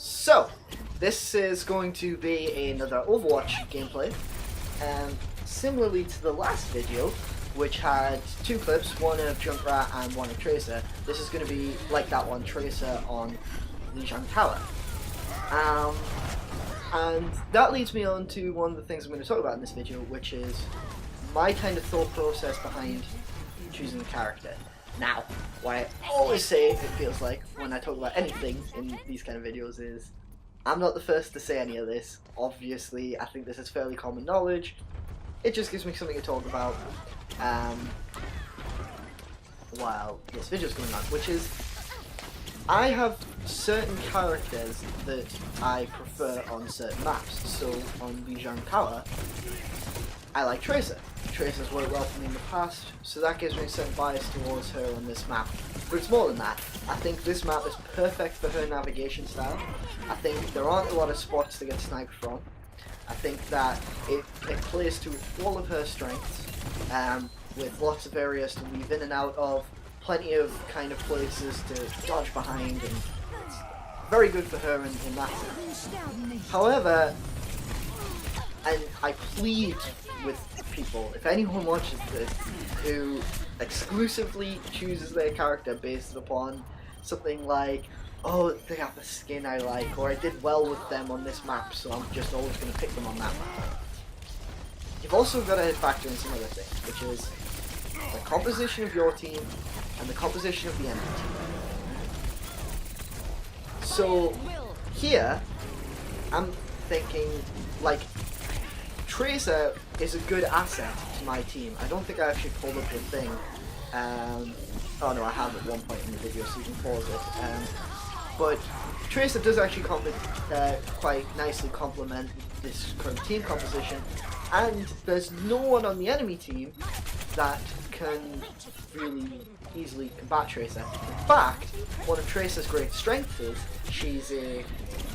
So, this is going to be another Overwatch gameplay, and similarly to the last video, which had two clips, one of Junkrat and one of Tracer, this is going to be like that one, Tracer on Lijiang Tower. And that leads me on to one of the things I'm going to talk about in this video, which is my kind of thought process behind choosing a character. Now, what I always say, it feels like, when I talk about anything in these kind of videos is, I'm not the first to say any of this. Obviously, I think this is fairly common knowledge. It just gives me something to talk about while this video's going on, which is, I have certain characters that I prefer on certain maps. So, on Lijiang Tower, I like Tracer. Tracer's worked well for me in the past, so that gives me a certain bias towards her on this map. But it's more than that. I think this map is perfect for her navigation style. I think there aren't a lot of spots to get sniped from. I think that it plays to all of her strengths, with lots of areas to weave in and out of, plenty of kind of places to dodge behind, and it's very good for her in that sense. However, and I plead with people, if anyone watches this who exclusively chooses their character based upon something like, oh, they have the skin I like, or I did well with them on this map, so I'm just always going to pick them on that map. You've also got to factor in some other things, which is the composition of your team and the composition of the enemy team. So here, I'm thinking, like, Tracer is a good asset to my team. I don't think I actually pulled up the thing. Oh no, I have at one point in the video, so you can pause it. But Tracer does actually quite nicely complement this current team composition, and there's no one on the enemy team that can really easily combat Tracer. In fact, one of Tracer's great strengths is she's a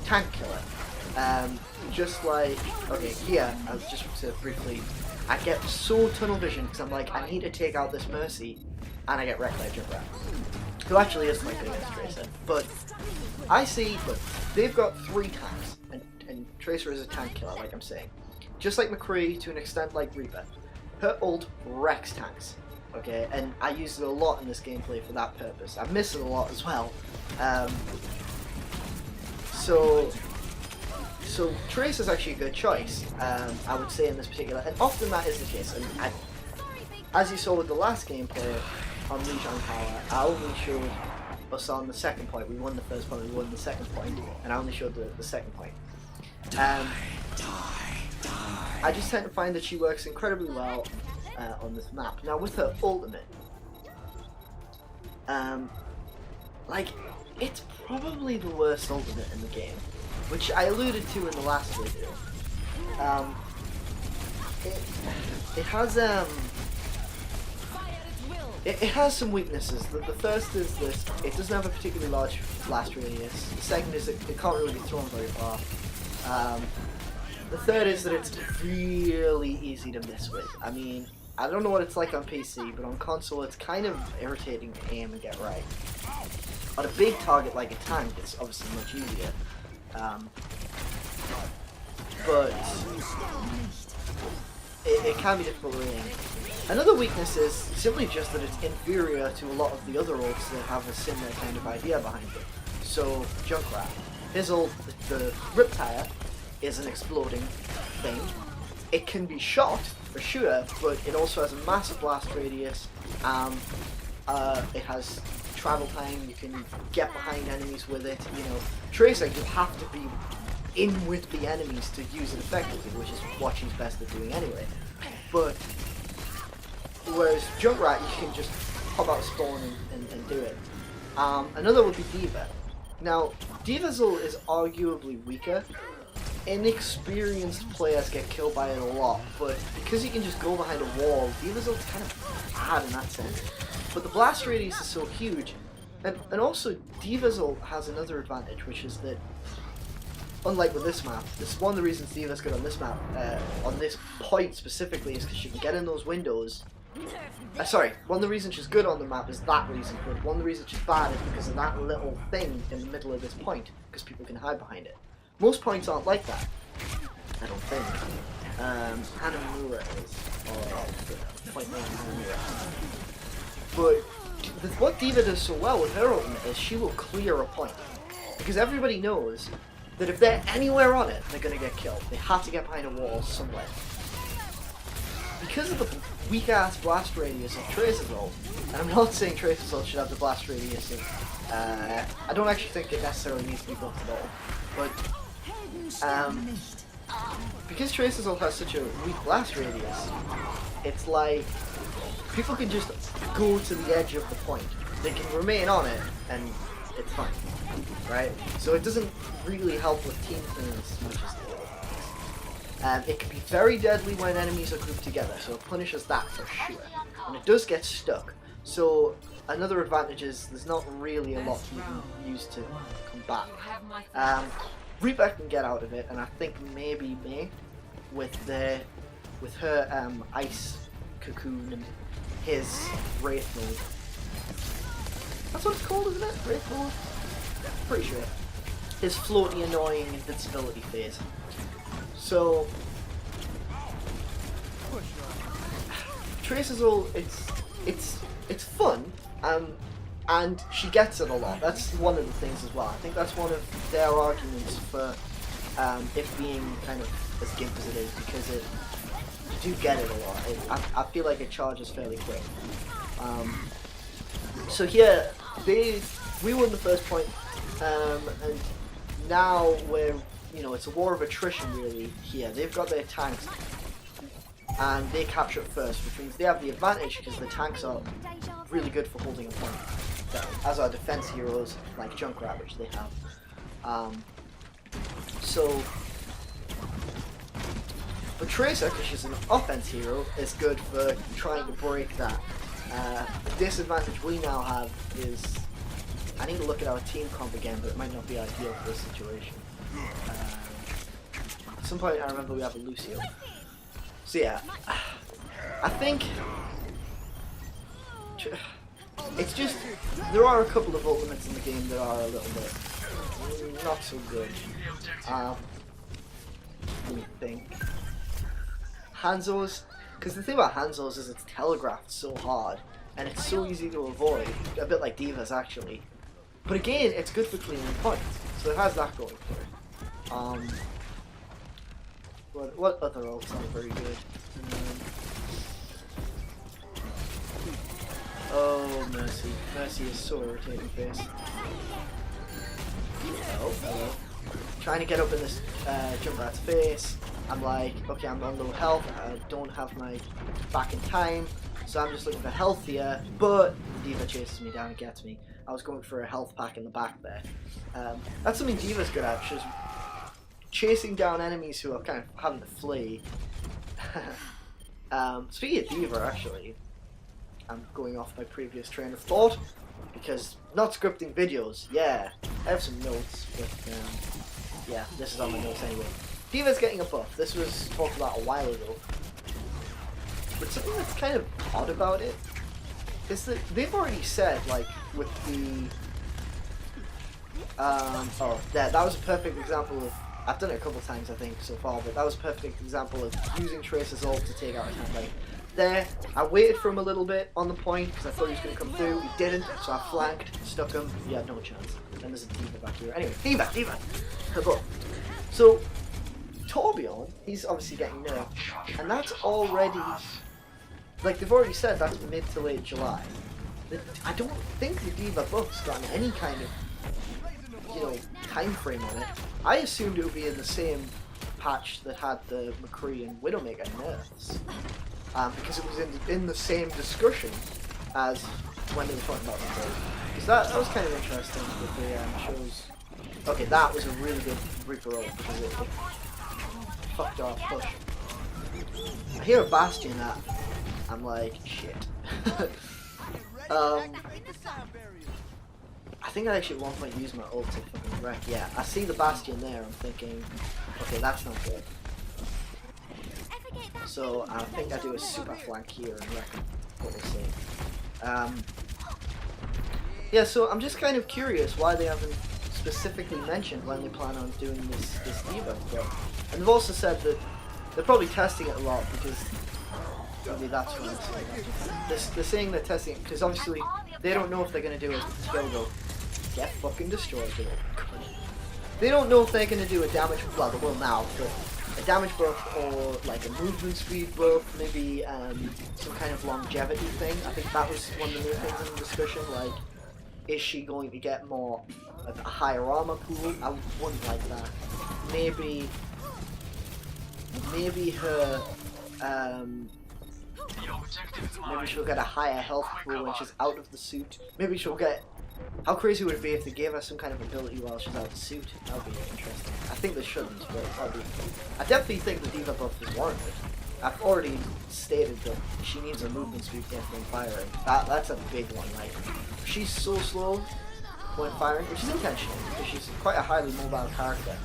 tank killer. Just like, okay, here, just to briefly, I get so tunnel vision because I'm like, I need to take out this Mercy, and I get wrecked by Junkrat, who actually is quite good against Tracer. But I see, look, they've got 3 tanks, and Tracer is a tank killer, like I'm saying. Just like McCree, to an extent like Reaper. Her ult wrecks tanks, okay, and I use it a lot in this gameplay for that purpose. I miss it a lot as well. So Tracer's actually a good choice, I would say, in this particular, and often that is the case. And as you saw with the last gameplay on Lijiang Tower, I only showed us on the second point. We won the first point, we won the second point, and I only showed the second point. I just tend to find that she works incredibly well on this map. Now with her ultimate, like, it's probably the worst ultimate in the game, which I alluded to in the last video. It has some weaknesses. The first is that it doesn't have a particularly large blast radius. The second is it can't really be thrown very far. The third is that it's really easy to mess with. I mean, I don't know what it's like on PC, but on console it's kind of irritating to aim and get right. On a big target like a tank, it's obviously much easier. But it can be difficult to aim. Another weakness is simply just that it's inferior to a lot of the other ults that have a similar kind of idea behind it. So, Junkrat, his ult, the Riptire, is an exploding thing. It can be shot, for sure, but it also has a massive blast radius. It has travel time, you can get behind enemies with it, you know. Tracer, you have to be in with the enemies to use it effectively, which is what she's best at doing anyway. But whereas Junkrat, you can just pop out spawn and do it. Another would be D.Va. Now, D.Va's ult is arguably weaker. Inexperienced players get killed by it a lot, but because you can just go behind a wall, D.Va's ult's kind of bad in that sense. But the blast radius is so huge, and also D.Va's ult has another advantage, which is that, unlike with this map, this is one of the reasons D.Va's good on this map, on this point specifically, is because she can get in those windows Sorry, one of the reasons she's good on the map is that reason, but one of the reasons she's bad is because of that little thing in the middle of this point, because people can hide behind it. Most points aren't like that, I don't think. Hanamura is, or point name Hanamura. But what D.Va does so well with her ultimate is she will clear a point, because everybody knows that if they're anywhere on it, they're going to get killed. They have to get behind a wall somewhere. Because of the weak-ass blast radius of Tracer's ult, and I'm not saying Tracer's ult should have the blast radius of, I don't actually think it necessarily needs to be buffed at all, but, because Tracer's ult has such a weak blast radius, it's like, people can just go to the edge of the point. They can remain on it, and it's fine, right? So it doesn't really help with team things as much as the other things. It can be very deadly when enemies are grouped together, so it punishes that for sure. And it does get stuck. So another advantage is there's not really a lot you can use to combat. Reaper can get out of it, and I think maybe May with her ice cocoon and his Wraith mode. That's what it's called, isn't it? Wraith mode? Pretty sure. His floaty annoying invincibility phase. So Tracer's ult, it's fun, and she gets it a lot. That's one of the things as well. I think that's one of their arguments for it being kind of as gimped as it is, because you do get it a lot. I feel like it charges fairly quick. So here, we won the first point, and now we're, it's a war of attrition really here. They've got their tanks, and they capture it first, which means they have the advantage because the tanks are really good for holding a point, as are defense heroes like Junkrat, which they have. So, but Tracer, because she's an offense hero, is good for trying to break that. The disadvantage we now have is, I need to look at our team comp again, but it might not be ideal for this situation. At some point I remember we have a Lucio. So yeah, I think it's just, there are a couple of ultimates in the game that are a little bit not so good. Let me think. Hanzo's, because the thing about Hanzo's is it's telegraphed so hard, and it's so easy to avoid, a bit like D.Va's actually. But again, it's good for cleaning points, so it has that going for it. What other ults are very good? Oh, Mercy. Mercy is so irritating face. Oh, hello. Trying to get up in this Junkrat's face. I'm like, okay, I'm on low health, I don't have my back in time, so I'm just looking for healthier, but D.Va chases me down and gets me. I was going for a health pack in the back there. That's something D.Va's good at, she's chasing down enemies who are kind of having to flee. Speaking of D.Va, actually, I'm going off my previous train of thought, because not scripting videos, yeah, I have some notes, but yeah, this is on my notes anyway. D.Va's getting a buff. This was talked about a while ago. But something that's kind of odd about it is that they've already said, like, with the... that was a perfect example of... I've done it a couple of times, I think, so far, but that was a perfect example of using Tracer's ult to take out a tank. Like, there, I waited for him a little bit on the point, because I thought he was going to come through. He didn't, so I flanked, stuck him. He had no chance. Then there's a D.Va back here. Anyway, D.Va! Her buff. So... Torbjorn, he's obviously getting nerfed, and that's already, like they've already said, that's mid to late July. I don't think the D.Va buff's gotten any kind of, time frame on it. I assumed it would be in the same patch that had the McCree and Widowmaker nerfs, because it was in the same discussion as when they were talking about them. Because that was kind of interesting with the shows. Okay, that was a really good Reaper ult, because it fucked off push. I hear a Bastion that I'm like, shit. I think I actually at one point used my ult to fucking wreck. Yeah, I see the Bastion there, I'm thinking, okay, that's not good. So I think I do a super flank here and wreck him. what we'll see. Yeah, so I'm just kind of curious why they haven't specifically mentioned when they plan on doing this D.Va. And they've also said that they're probably testing it a lot because maybe that's what I'm saying. They're saying they're testing it because obviously they don't know if they're going to do a skill go get fucking destroyed. They don't know if they're going to do a damage, well they will now, but a damage buff or like a movement speed buff, maybe some kind of longevity thing. I think that was one of the new things in the discussion, like is she going to get more of a higher armor pool? I wouldn't like that. Maybe her maybe she'll get a higher health pool when she's out of the suit. Maybe she'll get... How crazy would it be if they gave her some kind of ability while she's out of the suit? That would be interesting. I think they shouldn't, but that would be... I definitely think the D.Va buff is warranted. I've already stated that she needs a movement speed when firing. That's a big one, like, she's so slow when firing, which is intentional, because she's quite a highly mobile character.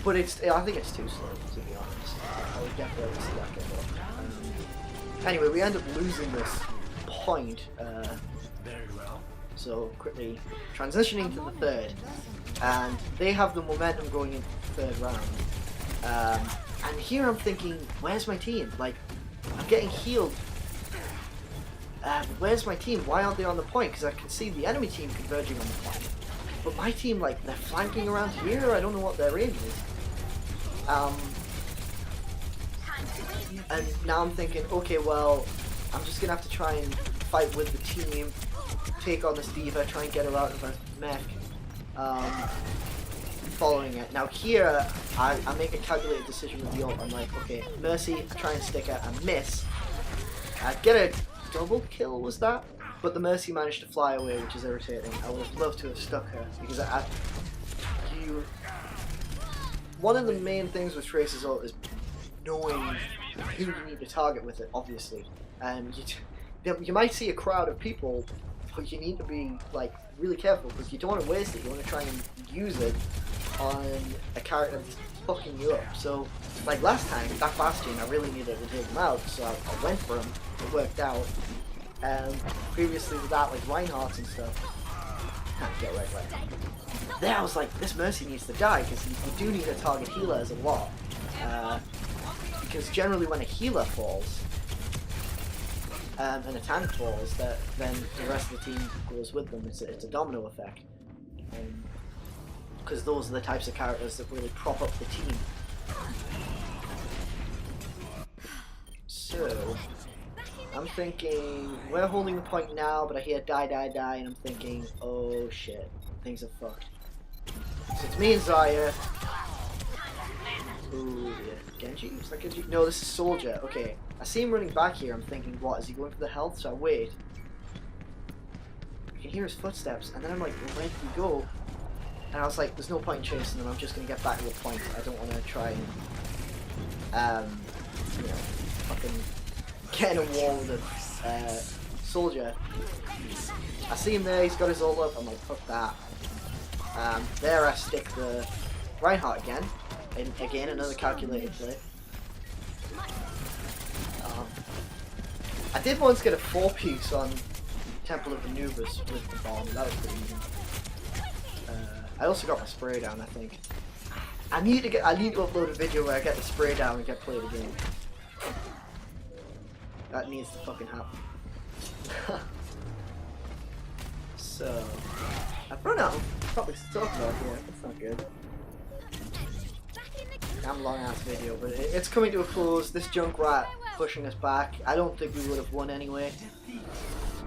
But I think it's too slow, to be honest. I would definitely see that get up. Anyway, we end up losing this point. So quickly transitioning to the third, and they have the momentum going into the third round. And here I'm thinking, where's my team? Like, I'm getting healed. Where's my team? Why aren't they on the point? Because I can see the enemy team converging on the point. But my team, like, they're flanking around here. I don't know what their aim is. And now I'm thinking, okay, well, I'm just gonna have to try and fight with the team, take on this D.Va, try and get her out of her mech. Following it. Now here, I make a calculated decision with the ult. I'm like, okay, Mercy, I try and stick her, I miss. I get a double kill, was that? But the Mercy managed to fly away, which is irritating. I would have loved to have stuck her, because one of the main things with Tracer's ult is knowing who you need to target with it, obviously. And you might see a crowd of people, but you need to be, like, really careful, because you don't want to waste it. You want to try and use it on a character that's fucking you up. So, like last time, that Bastion, I really needed to take him out, so I went for him. It worked out. Previously with that, like Reinhardt and stuff, get right. There I was like, this Mercy needs to die, because you do need to target healers a lot. Because generally when a healer falls, and a tank falls, then the rest of the team goes with them. It's a domino effect. Because those are the types of characters that really prop up the team. So, I'm thinking, we're holding the point now, but I hear die, and I'm thinking, oh shit, things are fucked. So it's me and Zarya. Ooh, yeah. Genji? Is that Genji? No, this is Soldier. Okay, I see him running back here. I'm thinking, what, is he going for the health? So I wait. I can hear his footsteps, and then I'm like, well, where did he go? And I was like, there's no point in chasing him, I'm just going to get back to the point. I don't want to try and, you know, fucking get in a wall with a Soldier. I see him there, he's got his ult up, I'm like, fuck that. There I stick the Reinhardt again. And again, another calculated play. I did once get a 4-piece on Temple of Anubis with the bomb, that was pretty easy. I also got my spray down, I think. I need to upload a video where I get the spray down and get played again. That needs to fucking happen. So, I've run out of topics to talk about here. That's not good. Damn long ass video, but it's coming to a close. This Junkrat pushing us back. I don't think we would have won anyway.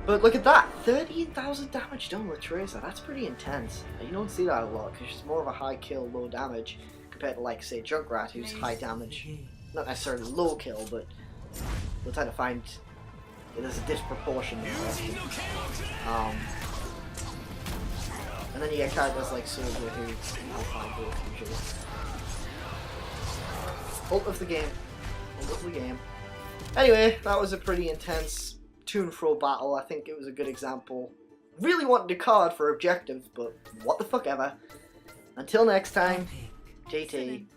But look at that, 13,000 damage done with Tracer. That's pretty intense. You don't see that a lot because she's more of a high kill, low damage compared to, like, say, Junkrat, who's high damage, not necessarily low kill, but we'll try to find there's a disproportion in there. And then you get characters like Soldier who have high both usually. Ult of the game. Ult of the game. Anyway, that was a pretty intense to and fro battle. I think it was a good example. Really wanted to card for objectives, but what the fuck ever. Until next time, JTFN.